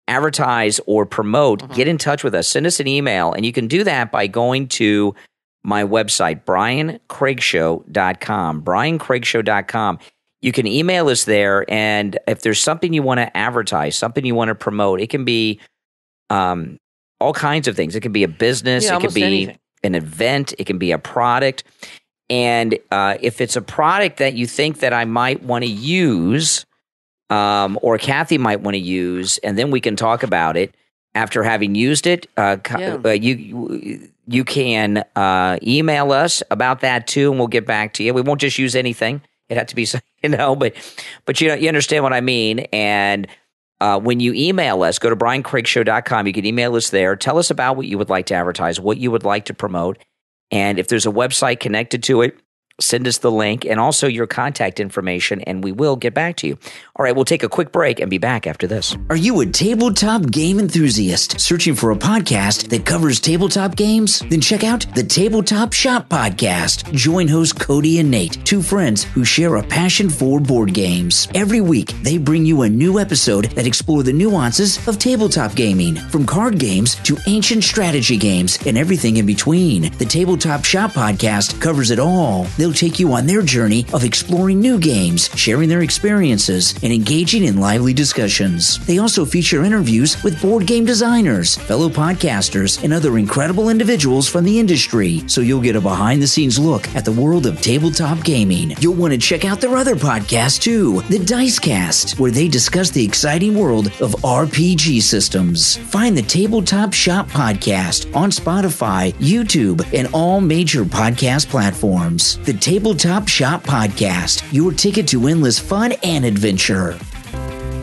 advertise or promote, get in touch with us. Send us an email, and you can do that by going to my website, briancraigshow.com, briancraigshow.com. You can email us there, and if there's something you want to advertise, something you want to promote, it can be all kinds of things. It can be a business. It can be anything. An event. It can be a product. And if it's a product that you think that I might want to use or Kathy might want to use, and then we can talk about it after having used it, you can email us about that too, and we'll get back to you. We won't just use anything. It had to be, but you understand what I mean. And when you email us, go to briancraigshow.com. You can email us there. Tell us about what you would like to advertise, what you would like to promote. And if there's a website connected to it, send us the link and also your contact information, and we will get back to you. All right, we'll take a quick break and be back after this. Are you a tabletop game enthusiast searching for a podcast that covers tabletop games? Then check out the Tabletop Shop Podcast. Join hosts Cody and Nate, two friends who share a passion for board games. Every week, they bring you a new episode that explore the nuances of tabletop gaming, from card games to ancient strategy games and everything in between. The Tabletop Shop Podcast covers it all. They'll take you on their journey of exploring new games, sharing their experiences, and engaging in lively discussions. They also feature interviews with board game designers, fellow podcasters, and other incredible individuals from the industry, so you'll get a behind-the-scenes look at the world of tabletop gaming. You'll want to check out their other podcast too, the Dicecast, where they discuss the exciting world of RPG systems. Find the Tabletop Shop Podcast on Spotify, YouTube, and all major podcast platforms. The Tabletop Shop Podcast, your ticket to endless fun and adventure.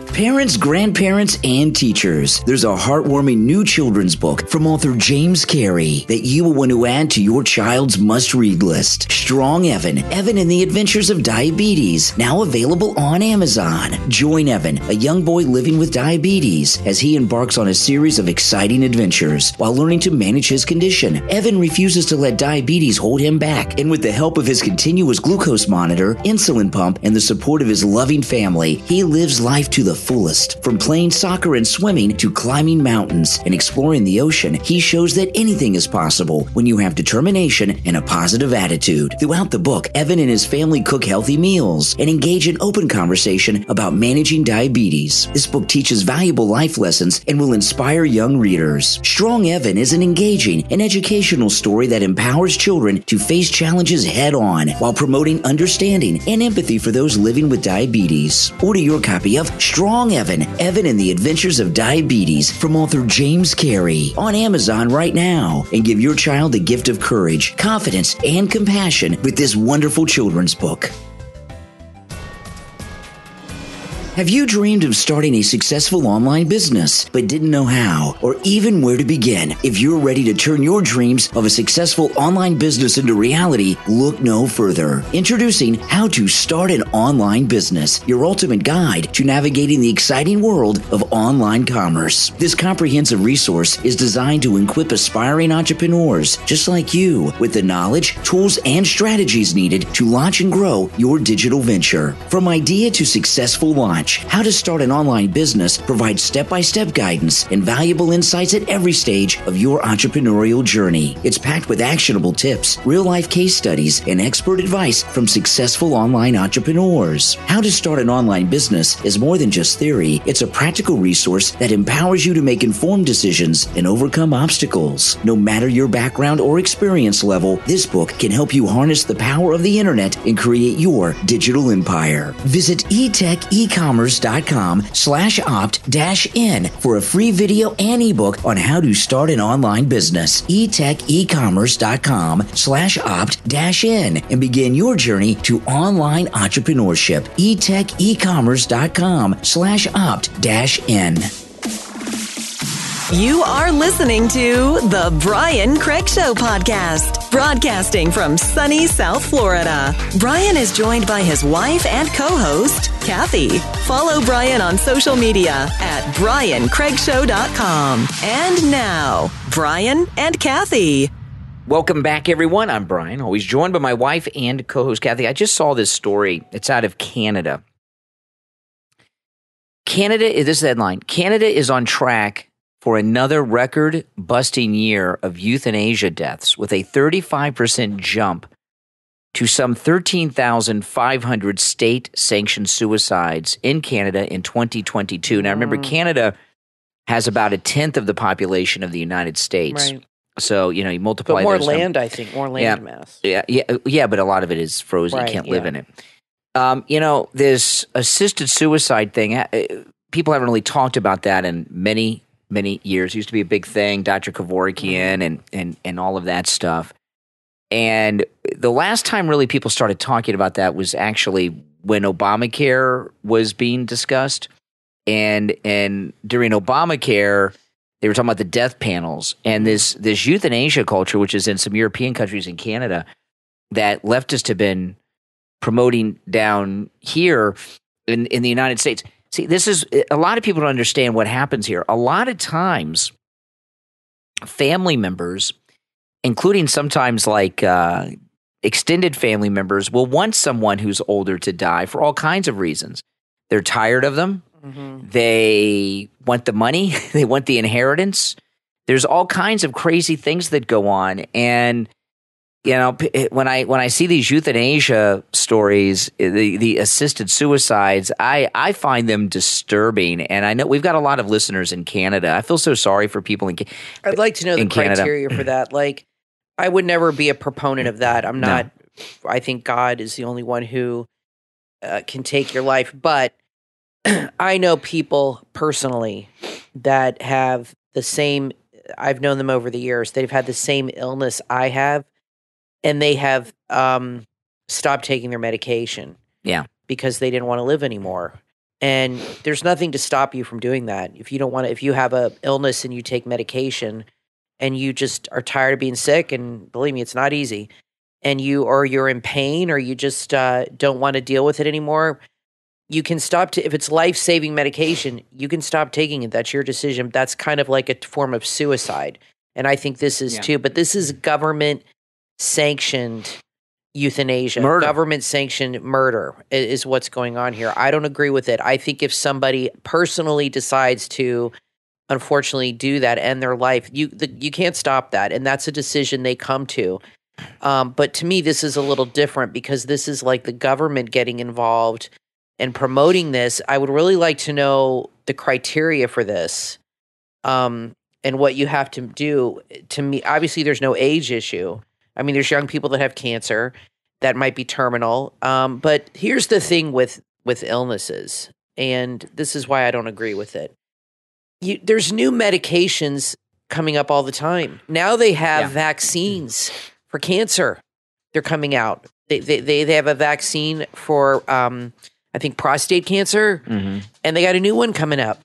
Parents, grandparents, and teachers, there's a heartwarming new children's book from author James Carey that you will want to add to your child's must-read list. Strong Evan, Evan and the Adventures of Diabetes, now available on Amazon. Join Evan, a young boy living with diabetes, as he embarks on a series of exciting adventures while learning to manage his condition. Evan refuses to let diabetes hold him back, and with the help of his continuous glucose monitor, insulin pump, and the support of his loving family, he lives life to the fullest. From playing soccer and swimming to climbing mountains and exploring the ocean, he shows that anything is possible when you have determination and a positive attitude. Throughout the book, Evan and his family cook healthy meals and engage in open conversation about managing diabetes. This book teaches valuable life lessons and will inspire young readers. Strong Evan is an engaging and educational story that empowers children to face challenges head-on while promoting understanding and empathy for those living with diabetes. Order your copy of Strong Evan, Evan and the Adventures of Diabetes from author James Carey on Amazon right now, and give your child the gift of courage, confidence, and compassion with this wonderful children's book. Have you dreamed of starting a successful online business but didn't know how or even where to begin? If you're ready to turn your dreams of a successful online business into reality, look no further. Introducing How to Start an Online Business, your ultimate guide to navigating the exciting world of online commerce. This comprehensive resource is designed to equip aspiring entrepreneurs just like you with the knowledge, tools, and strategies needed to launch and grow your digital venture. From idea to successful launch, How to Start an Online Business provides step-by-step guidance and valuable insights at every stage of your entrepreneurial journey. It's packed with actionable tips, real-life case studies, and expert advice from successful online entrepreneurs. How to Start an Online Business is more than just theory. It's a practical resource that empowers you to make informed decisions and overcome obstacles. No matter your background or experience level, this book can help you harness the power of the internet and create your digital empire. Visit etechecommerce.com/opt-in for a free video and ebook on how to start an online business. etechecommerce.com/opt-in and begin your journey to online entrepreneurship. etechecommerce.com/opt-in. You are listening to The Brian Craig Show podcast, broadcasting from sunny South Florida. Brian is joined by his wife and co-host, Kathy. Follow Brian on social media at briancraigshow.com. And now, Brian and Kathy. Welcome back, everyone. I'm Brian, always joined by my wife and co-host Kathy. I just saw this story. It's out of Canada. This is the headline. Canada is on track for another record-busting year of euthanasia deaths, with a 35% jump to some 13,500 state-sanctioned suicides in Canada in 2022. Now, remember, Canada has about a tenth of the population of the United States. Right. So, you multiply but more those land, I think, more land mass. Yeah, but a lot of it is frozen. Right, you can't live in it. This assisted suicide thing, people haven't really talked about that in many, many years. It used to be a big thing, Dr. Kevorkian and all of that stuff. And the last time really people started talking about that was actually when Obamacare was being discussed. And during Obamacare, they were talking about the death panels and this euthanasia culture, which is in some European countries and Canada, that leftists have been promoting down here in the United States. See, this is a lot of people don't understand what happens here. A lot of times, family members, including sometimes like extended family members, will want someone who's older to die for all kinds of reasons. They're tired of them. Mm-hmm. They want the money. They want the inheritance. There's all kinds of crazy things that go on. And, when I see these euthanasia stories, the assisted suicides, I find them disturbing. And I know we've got a lot of listeners in Canada. I feel so sorry for people in Canada. I'd like to know the criteria for that. Like, I would never be a proponent of that. I'm not. No. I think God is the only one who can take your life. But I know people personally that have the same, I've known them over the years, they've had the same illness I have, and they have stopped taking their medication. Yeah. Because they didn't want to live anymore. And there's nothing to stop you from doing that. If you don't want to, if you have a illness and you take medication and you just are tired of being sick, and believe me, it's not easy, and you're in pain, or you just don't want to deal with it anymore, you can stop. If it's life-saving medication, you can stop taking it. That's your decision. That's kind of like a form of suicide. And I think this is too. But this is government-sanctioned euthanasia. Government-sanctioned murder is what's going on here. I don't agree with it. I think if somebody personally decides to, unfortunately, do that, end their life, you can't stop that. And that's a decision they come to. But to me, this is a little different because this is like the government getting involved and promoting this. I would really like to know the criteria for this, and what you have to do. To me, obviously, there's no age issue. I mean, there's young people that have cancer that might be terminal. But here's the thing with illnesses, and this is why I don't agree with it. There's new medications coming up all the time. Now they have vaccines for cancer. They're coming out. They have a vaccine for I think prostate cancer, and they got a new one coming up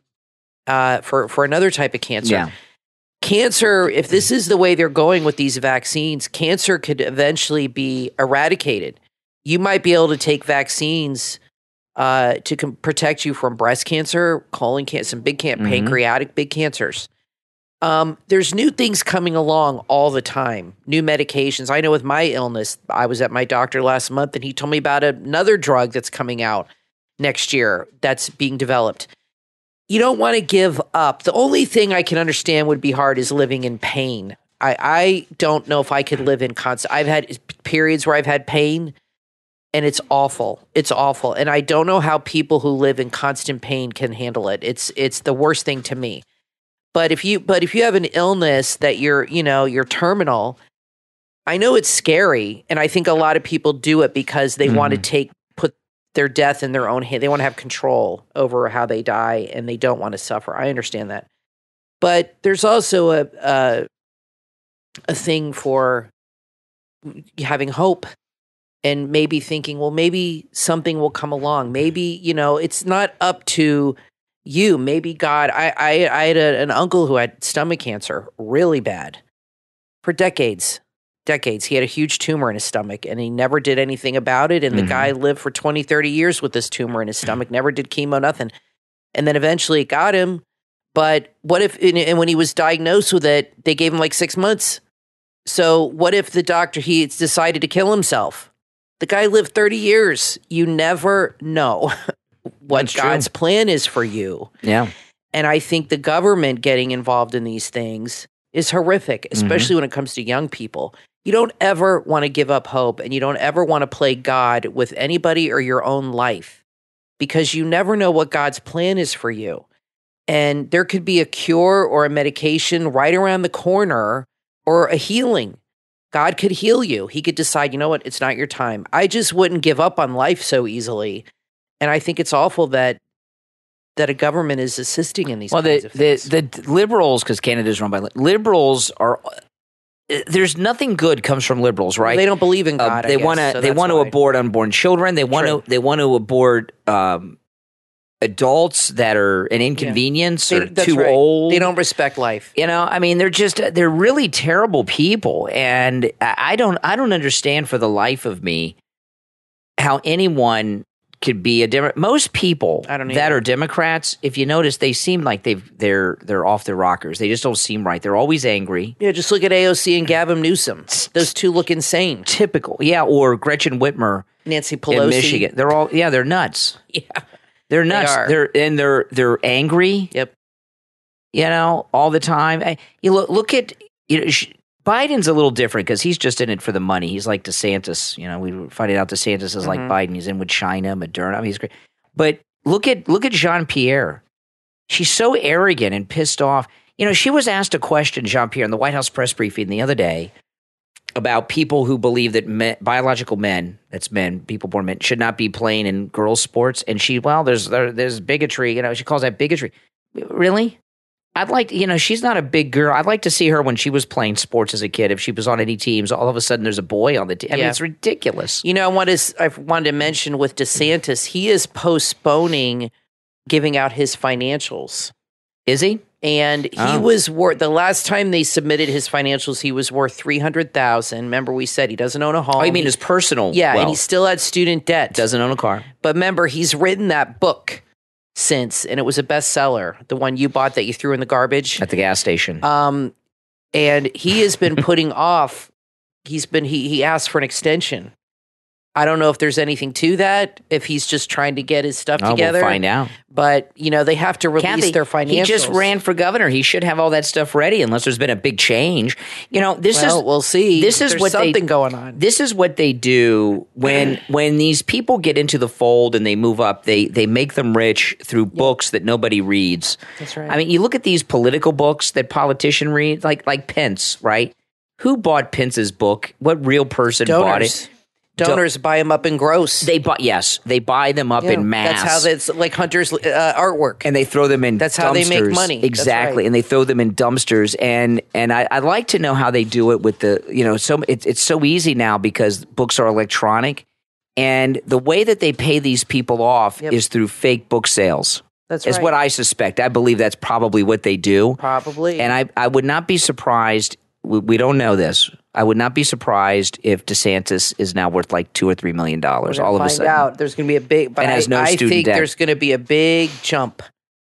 for another type of cancer. Yeah. Cancer, if this is the way they're going with these vaccines, cancer could eventually be eradicated. You might be able to take vaccines to protect you from breast cancer, colon cancer, some big pancreatic big cancers. There's new things coming along all the time, new medications. I know with my illness, I was at my doctor last month, and he told me about another drug that's coming out next year that's being developed. You don't want to give up. The only thing I can understand would be hard is living in pain. I don't know if I could live in constant. I've had periods where I've had pain, and it's awful. It's awful. And I don't know how people who live in constant pain can handle it. It's the worst thing to me. But if you have an illness that you're terminal, I know it's scary, and I think a lot of people do it because they want to put their death in their own hand. They want to have control over how they die, and they don't want to suffer. I understand that. But there's also a thing for having hope and maybe thinking, well, maybe something will come along. Maybe, it's not up to you. Maybe God. I had an uncle who had stomach cancer really bad for decades. He had a huge tumor in his stomach, and he never did anything about it. And the guy lived for 20, 30 years with this tumor in his stomach, never did chemo, nothing. And then eventually it got him. But what if, and when he was diagnosed with it, they gave him like 6 months. So what if the doctor, he decided to kill himself? The guy lived 30 years. You never know what That's God's true. plan is for you. Yeah. And I think the government getting involved in these things is horrific, especially when it comes to young people. You don't ever want to give up hope, and you don't ever want to play God with anybody or your own life, because you never know what God's plan is for you. And there could be a cure or a medication right around the corner, or a healing. God could heal you. He could decide, you know what, it's not your time. I just wouldn't give up on life so easily. And I think it's awful that a government is assisting in these kinds of things. The liberals, because Canada's run by liberals, are there's nothing good comes from liberals, right? They don't believe in God. They want to abort unborn children. They want to abort adults that are an inconvenience or too old. They don't respect life. I mean, they're really terrible people, and I don't understand for the life of me how anyone could be a Democrat. Most people that are Democrats, if you notice, they seem like they're off their rockers. They just don't seem right. They're always angry. Yeah, just look at AOC and Gavin Newsom. Those two look insane. Typical. Yeah, or Gretchen Whitmer, Nancy Pelosi in Michigan. They're all they're nuts. Yeah. They're nuts. They're angry. Yep. All the time. You look at Biden's a little different because he's just in it for the money. He's like DeSantis. We were finding out DeSantis is like Biden. He's in with China, Moderna. I mean, he's great. But look at Jean-Pierre. She's so arrogant and pissed off. She was asked a question, Jean-Pierre, in the White House press briefing the other day about people who believe that biological men, that's men, people born men, should not be playing in girls' sports. And there's bigotry. She calls that bigotry. Really? I'd like, she's not a big girl. I'd like to see her when she was playing sports as a kid. If she was on any teams, all of a sudden there's a boy on the team. I mean, it's ridiculous. I wanted to mention with DeSantis, he is postponing giving out his financials. Is he? And he was worth, the last time they submitted his financials, he was worth $300,000. Remember, we said he doesn't own a home. Oh, you mean his personal? Yeah, wealth. And he still had student debt. Doesn't own a car. But remember, he's written that book since, and it was a bestseller, the one you bought that you threw in the garbage at the gas station. And he has been putting off. He asked for an extension. I don't know if there's anything to that, if he's just trying to get his stuff together. We'll find out. But, they have to release their financials. He just ran for governor. He should have all that stuff ready unless there's been a big change. We'll see. This is there's something going on. This is what they do when these people get into the fold and they move up. They make them rich through books that nobody reads. That's right. I mean, you look at these political books that politicians read, like Pence, right? Who bought Pence's book? What real person bought it? Donors buy them up in gross. They buy them up in mass. That's how it's like Hunter's artwork, and they throw them in. That's dumpsters. how they make money. Exactly, right. And they throw them in dumpsters. And I'd like to know how they do it with the So it's so easy now because books are electronic, and the way that they pay these people off is through fake book sales. That's right. Is what I suspect. I believe that's probably what they do. Probably. And I would not be surprised. We don't know this. I would not be surprised if DeSantis is now worth like $2 or $3 million all of a sudden. Out. There's going to be a big, but I think debt. There's going to be a big jump.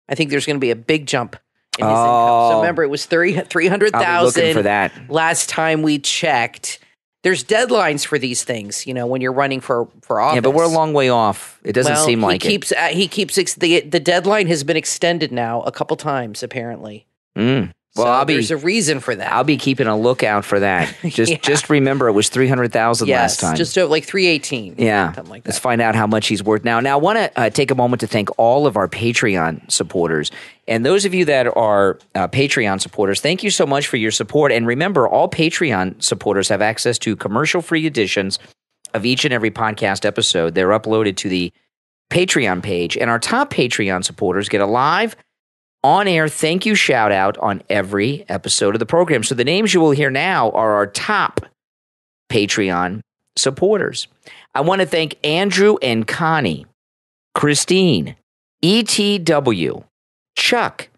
I think there's going to be a big jump in his income. So remember, it was $300,000. I'll be looking for that. Last time we checked. There's deadlines for these things, when you're running for office. Yeah, but we're a long way off. It doesn't seem like it. The deadline has been extended now a couple times, apparently. Well, there's a reason for that. I'll be keeping a lookout for that. Just remember, it was $300,000 last time. Just like $318. Yeah, something like that. Let's find out how much he's worth now. Now, I want to take a moment to thank all of our Patreon supporters, and those of you that are Patreon supporters. Thank you so much for your support. And remember, all Patreon supporters have access to commercial-free editions of each and every podcast episode. They're uploaded to the Patreon page, and our top Patreon supporters get a live on-air thank you shout-out on every episode of the program. So the names you will hear now are our top Patreon supporters. I want to thank Andrew and Connie, Christine, ETW, Chuck,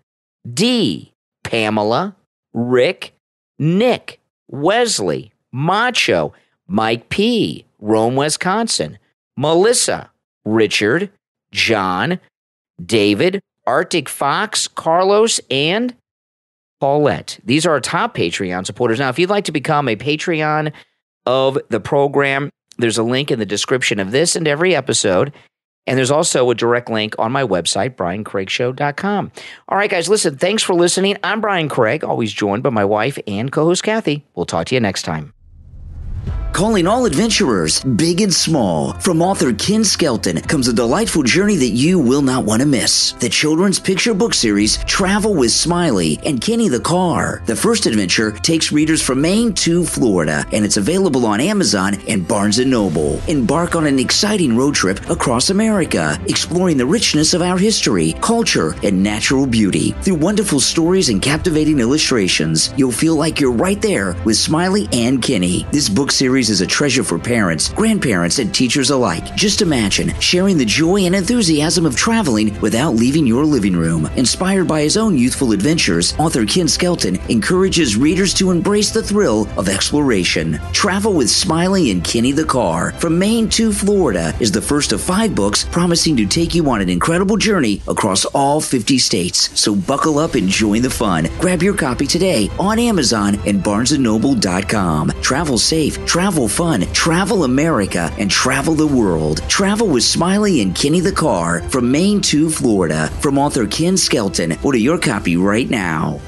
D, Pamela, Rick, Nick, Wesley, Macho, Mike P., Rome, Wisconsin, Melissa, Richard, John, David, Arctic Fox, Carlos, and Paulette. These are our top Patreon supporters. Now, if you'd like to become a Patreon of the program, there's a link in the description of this and every episode. And there's also a direct link on my website, briancraigshow.com. All right, guys, listen, thanks for listening. I'm Brian Craig, always joined by my wife and co-host Kathy. We'll talk to you next time. Calling all adventurers, big and small. From author Ken Skelton comes a delightful journey that you will not want to miss. The children's picture book series, Travel with Smiley and Kenny the Car. The first adventure takes readers from Maine to Florida, and it's available on Amazon and Barnes & Noble. Embark on an exciting road trip across America, exploring the richness of our history, culture, and natural beauty. Through wonderful stories and captivating illustrations, you'll feel like you're right there with Smiley and Kenny. This book series is a treasure for parents, grandparents, and teachers alike. Just imagine sharing the joy and enthusiasm of traveling without leaving your living room. Inspired by his own youthful adventures, author Ken Skelton encourages readers to embrace the thrill of exploration. Travel with Smiley and Kenny the Car from Maine to Florida is the first of 5 books promising to take you on an incredible journey across all 50 states. So buckle up and join the fun. Grab your copy today on Amazon and BarnesandNoble.com. Travel safe, travel fun, travel America, and travel the world. Travel with Smiley and Kenny the Car from Maine to Florida from author Ken Skelton. Order your copy right now.